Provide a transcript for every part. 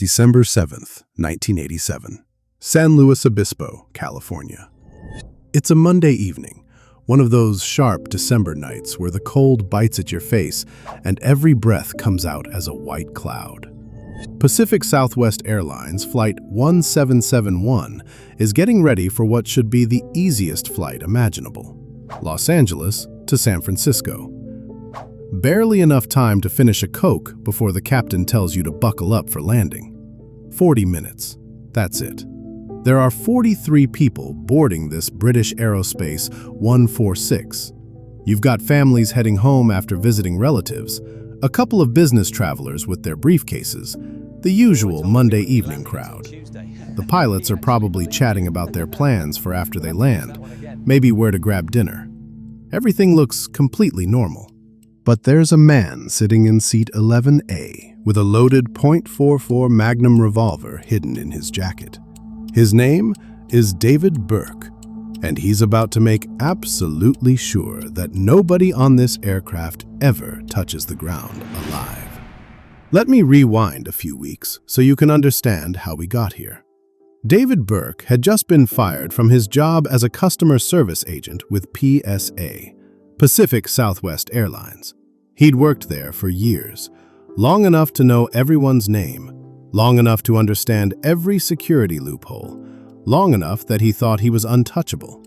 December 7th, 1987. San Luis Obispo, California. It's a Monday evening, one of those sharp December nights where the cold bites at your face and every breath comes out as a white cloud. Pacific Southwest Airlines Flight 1771 is getting ready for what should be the easiest flight imaginable, Los Angeles to San Francisco. Barely enough time to finish a Coke before the captain tells you to buckle up for landing. 40 minutes. That's it. There are 43 people boarding this British Aerospace 146. You've got families heading home after visiting relatives, a couple of business travelers with their briefcases, the usual Monday evening crowd. The pilots are probably chatting about their plans for after they land, maybe where to grab dinner. Everything looks completely normal. But there's a man sitting in seat 11A with a loaded .44 Magnum revolver hidden in his jacket. His name is David Burke, and he's about to make absolutely sure that nobody on this aircraft ever touches the ground alive. Let me rewind a few weeks so you can understand how we got here. David Burke had just been fired from his job as a customer service agent with PSA, Pacific Southwest Airlines. He'd worked there for years, long enough to know everyone's name, long enough to understand every security loophole, long enough that he thought he was untouchable.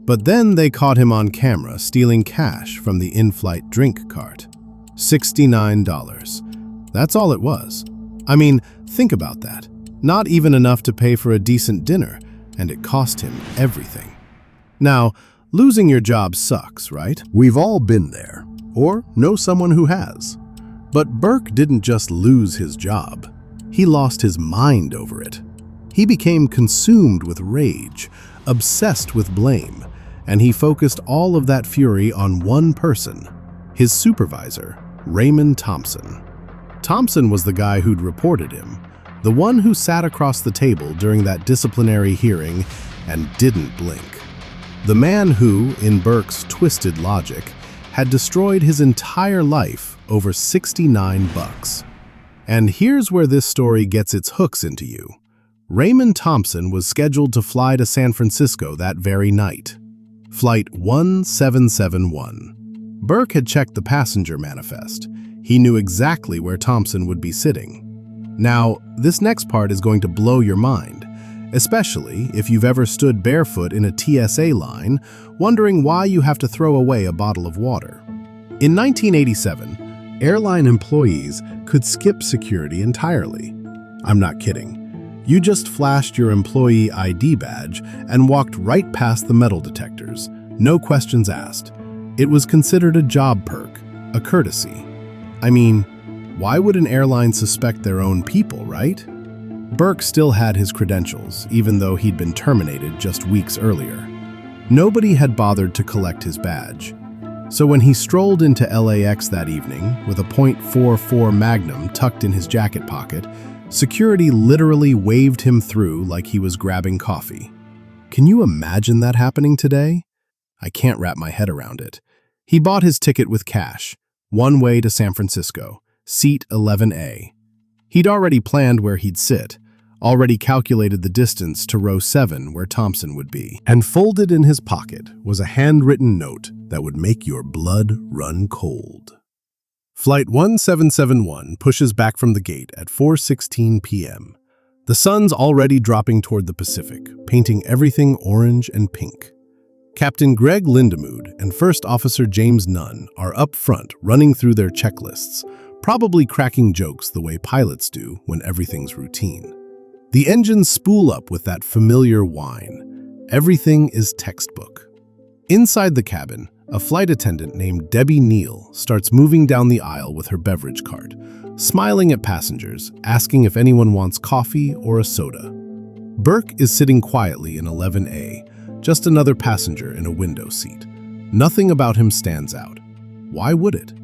But then they caught him on camera stealing cash from the in-flight drink cart. $69. That's all it was. I mean, think about that. Not even enough to pay for a decent dinner, and it cost him everything. Now, losing your job sucks, right? We've all been there, or know someone who has. But Burke didn't just lose his job. He lost his mind over it. He became consumed with rage, obsessed with blame, and he focused all of that fury on one person, his supervisor, Raymond Thompson. Thompson was the guy who'd reported him, the one who sat across the table during that disciplinary hearing and didn't blink. The man who, in Burke's twisted logic, had destroyed his entire life over $69. And here's where this story gets its hooks into you. Raymond Thompson was scheduled to fly to San Francisco that very night. Flight 1771. Burke had checked the passenger manifest. He knew exactly where Thompson would be sitting. Now, this next part is going to blow your mind, especially if you've ever stood barefoot in a TSA line, wondering why you have to throw away a bottle of water. In 1987, airline employees could skip security entirely. I'm not kidding. You just flashed your employee ID badge and walked right past the metal detectors, no questions asked. It was considered a job perk, a courtesy. I mean, why would an airline suspect their own people, right? Burke still had his credentials, even though he'd been terminated just weeks earlier. Nobody had bothered to collect his badge. So when he strolled into LAX that evening with a .44 Magnum tucked in his jacket pocket, security literally waved him through like he was grabbing coffee. Can you imagine that happening today? I can't wrap my head around it. He bought his ticket with cash, one way to San Francisco, seat 11A. He'd already planned where he'd sit, already calculated the distance to row 7 where Thompson would be, and folded in his pocket was a handwritten note that would make your blood run cold. Flight 1771 pushes back from the gate at 4:16 p.m. The sun's already dropping toward the Pacific, painting everything orange and pink. Captain Greg Lindemood and First Officer James Nunn are up front running through their checklists, probably cracking jokes the way pilots do when everything's routine. The engines spool up with that familiar whine. Everything is textbook. Inside the cabin, a flight attendant named Debbie Neal starts moving down the aisle with her beverage cart, smiling at passengers, asking if anyone wants coffee or a soda. Burke is sitting quietly in 11A, just another passenger in a window seat. Nothing about him stands out. Why would it?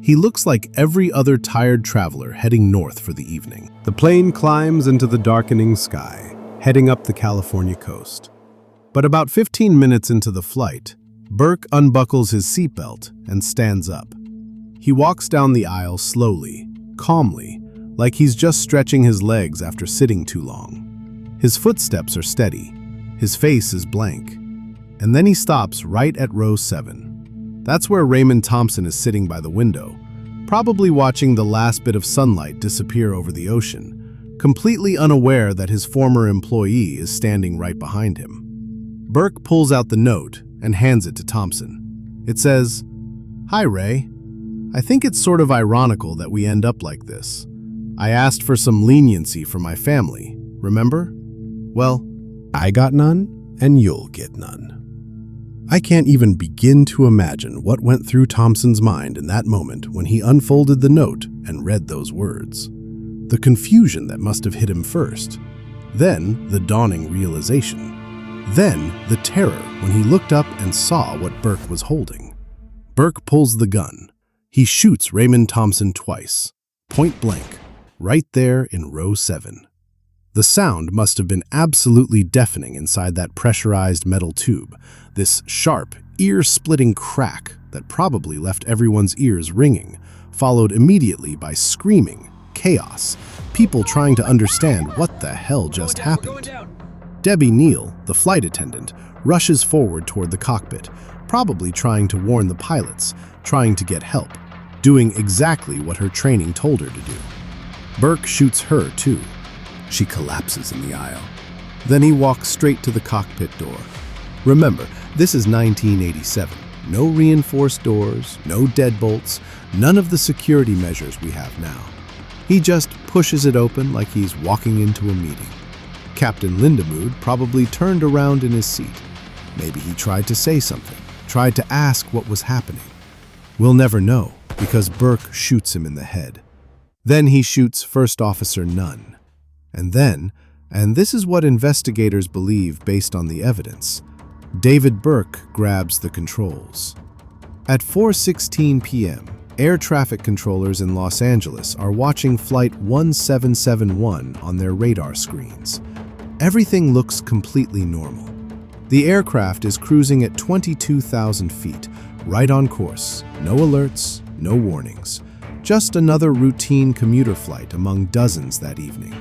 He looks like every other tired traveler heading north for the evening. The plane climbs into the darkening sky, heading up the California coast. But about 15 minutes into the flight, Burke unbuckles his seatbelt and stands up. He walks down the aisle slowly, calmly, like he's just stretching his legs after sitting too long. His footsteps are steady, his face is blank, and then he stops right at row 7. That's where Raymond Thompson is sitting by the window, probably watching the last bit of sunlight disappear over the ocean, completely unaware that his former employee is standing right behind him. Burke pulls out the note and hands it to Thompson. It says, "Hi, Ray. I think it's sort of ironical that we end up like this. I asked for some leniency for my family, remember? Well, I got none, and you'll get none." I can't even begin to imagine what went through Thompson's mind in that moment when he unfolded the note and read those words. The confusion that must have hit him first. Then the dawning realization. Then the terror when he looked up and saw what Burke was holding. Burke pulls the gun. He shoots Raymond Thompson twice, point blank, right there in row 7. The sound must have been absolutely deafening inside that pressurized metal tube, this sharp, ear-splitting crack that probably left everyone's ears ringing, followed immediately by screaming, chaos, people trying to understand what the hell just happened. Debbie Neal, the flight attendant, rushes forward toward the cockpit, probably trying to warn the pilots, trying to get help, doing exactly what her training told her to do. Burke shoots her too. She collapses in the aisle. Then he walks straight to the cockpit door. Remember, this is 1987. No reinforced doors, no deadbolts, none of the security measures we have now. He just pushes it open like he's walking into a meeting. Captain Lindemood probably turned around in his seat. Maybe he tried to say something, tried to ask what was happening. We'll never know, because Burke shoots him in the head. Then he shoots First Officer Nunn. And then, and this is what investigators believe based on the evidence, David Burke grabs the controls. At 4:16 p.m., air traffic controllers in Los Angeles are watching Flight 1771 on their radar screens. Everything looks completely normal. The aircraft is cruising at 22,000 feet, right on course, no alerts, no warnings. Just another routine commuter flight among dozens that evening.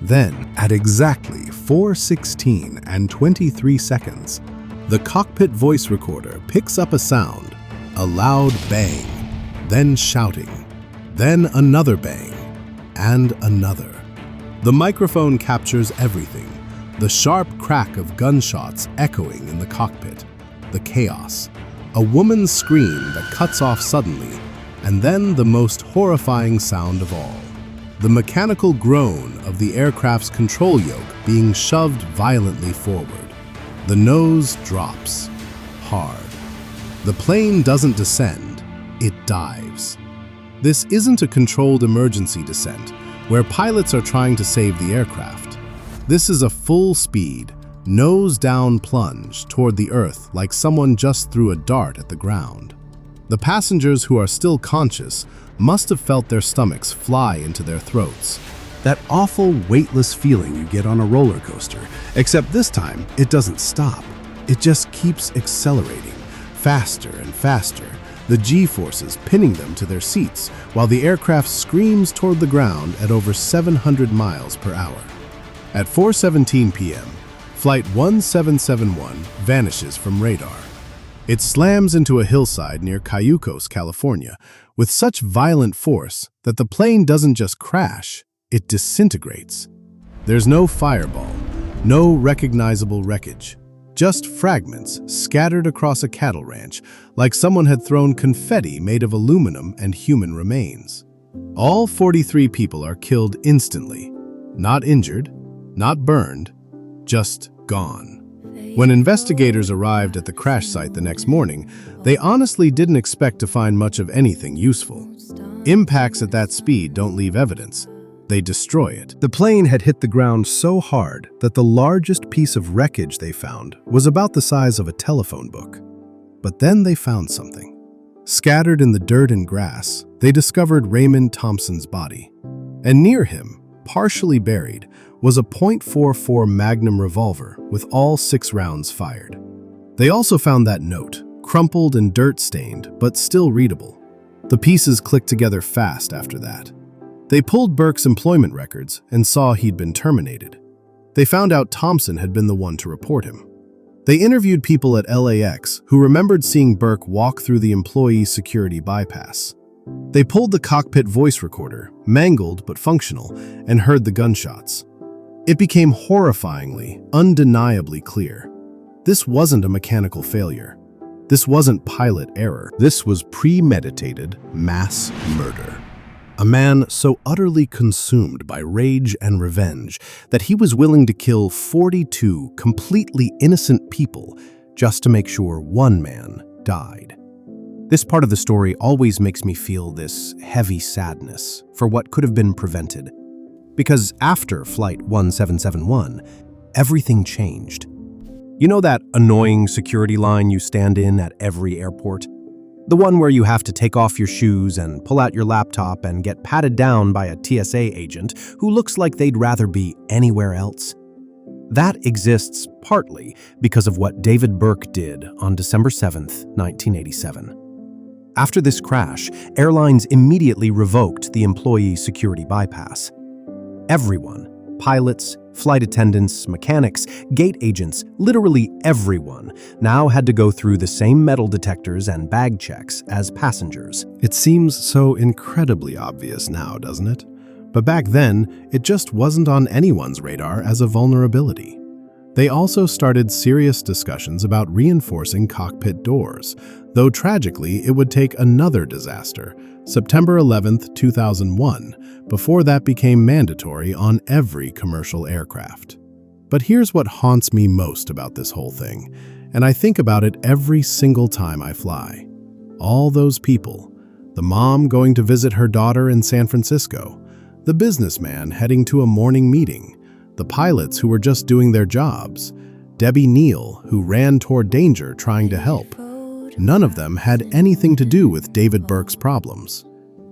Then, at exactly 4:16 and 23 seconds, the cockpit voice recorder picks up a sound, a loud bang, then shouting, then another bang, and another. The microphone captures everything, the sharp crack of gunshots echoing in the cockpit, the chaos, a woman's scream that cuts off suddenly, and then the most horrifying sound of all, the mechanical groan of the aircraft's control yoke being shoved violently forward. The nose drops, hard. The plane doesn't descend, it dives. This isn't a controlled emergency descent, where pilots are trying to save the aircraft. This is a full-speed, nose-down plunge toward the earth like someone just threw a dart at the ground. The passengers who are still conscious must have felt their stomachs fly into their throats. That awful, weightless feeling you get on a roller coaster, except this time it doesn't stop. It just keeps accelerating, faster and faster, the G-forces pinning them to their seats while the aircraft screams toward the ground at over 700 miles per hour. At 4:17 p.m., Flight 1771 vanishes from radar. It slams into a hillside near Cayucos, California, with such violent force that the plane doesn't just crash, it disintegrates. There's no fireball, no recognizable wreckage, just fragments scattered across a cattle ranch like someone had thrown confetti made of aluminum and human remains. All 43 people are killed instantly, not injured, not burned, just gone. When investigators arrived at the crash site the next morning, they honestly didn't expect to find much of anything useful. Impacts at that speed don't leave evidence. They destroy it. The plane had hit the ground so hard that the largest piece of wreckage they found was about the size of a telephone book. But then they found something. Scattered in the dirt and grass, they discovered Raymond Thompson's body. And near him, partially buried, was a .44 Magnum revolver with all 6 rounds fired. They also found that note, crumpled and dirt-stained, but still readable. The pieces clicked together fast after that. They pulled Burke's employment records and saw he'd been terminated. They found out Thompson had been the one to report him. They interviewed people at LAX who remembered seeing Burke walk through the employee security bypass. They pulled the cockpit voice recorder, mangled but functional, and heard the gunshots. It became horrifyingly, undeniably clear. This wasn't a mechanical failure. This wasn't pilot error. This was premeditated mass murder. A man so utterly consumed by rage and revenge that he was willing to kill 42 completely innocent people just to make sure one man died. This part of the story always makes me feel this heavy sadness for what could have been prevented. Because after Flight 1771, everything changed. You know that annoying security line you stand in at every airport? The one where you have to take off your shoes and pull out your laptop and get patted down by a TSA agent who looks like they'd rather be anywhere else? That exists partly because of what David Burke did on December 7th, 1987. After this crash, airlines immediately revoked the employee security bypass. Everyone, pilots, flight attendants, mechanics, gate agents, literally everyone, now had to go through the same metal detectors and bag checks as passengers. It seems so incredibly obvious now, doesn't it? But back then, it just wasn't on anyone's radar as a vulnerability. They also started serious discussions about reinforcing cockpit doors, though tragically it would take another disaster, September 11, 2001, before that became mandatory on every commercial aircraft. But here's what haunts me most about this whole thing, and I think about it every single time I fly. All those people, the mom going to visit her daughter in San Francisco, the businessman heading to a morning meeting, the pilots who were just doing their jobs, Debbie Neal, who ran toward danger trying to help. None of them had anything to do with David Burke's problems.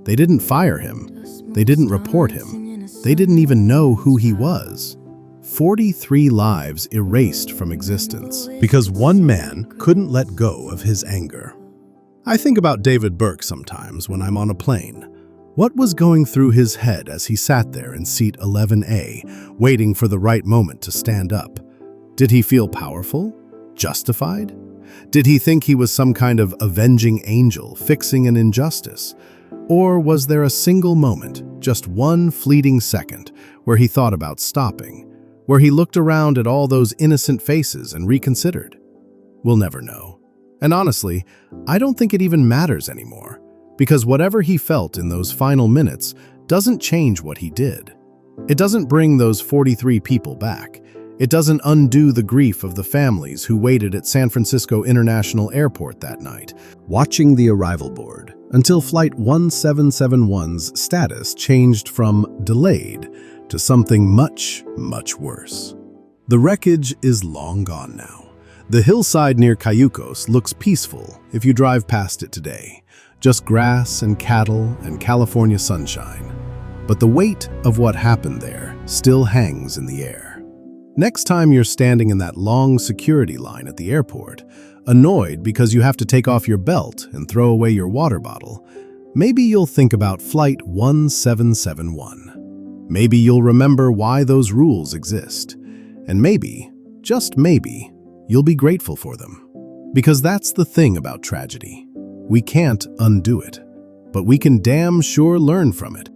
They didn't fire him. They didn't report him. They didn't even know who he was. 43 lives erased from existence because one man couldn't let go of his anger. I think about David Burke sometimes when I'm on a plane. What was going through his head as he sat there in seat 11A, waiting for the right moment to stand up? Did he feel powerful? Justified? Did he think he was some kind of avenging angel fixing an injustice? Or was there a single moment, just one fleeting second, where he thought about stopping, where he looked around at all those innocent faces and reconsidered? We'll never know. And honestly, I don't think it even matters anymore, because whatever he felt in those final minutes doesn't change what he did. It doesn't bring those 43 people back. It doesn't undo the grief of the families who waited at San Francisco International Airport that night, watching the arrival board, until Flight 1771's status changed from delayed to something much, much worse. The wreckage is long gone now. The hillside near Cayucos looks peaceful if you drive past it today. Just grass and cattle and California sunshine. But the weight of what happened there still hangs in the air. Next time you're standing in that long security line at the airport, annoyed because you have to take off your belt and throw away your water bottle, maybe you'll think about Flight 1771. Maybe you'll remember why those rules exist. And maybe, just maybe, you'll be grateful for them. Because that's the thing about tragedy. We can't undo it, but we can damn sure learn from it.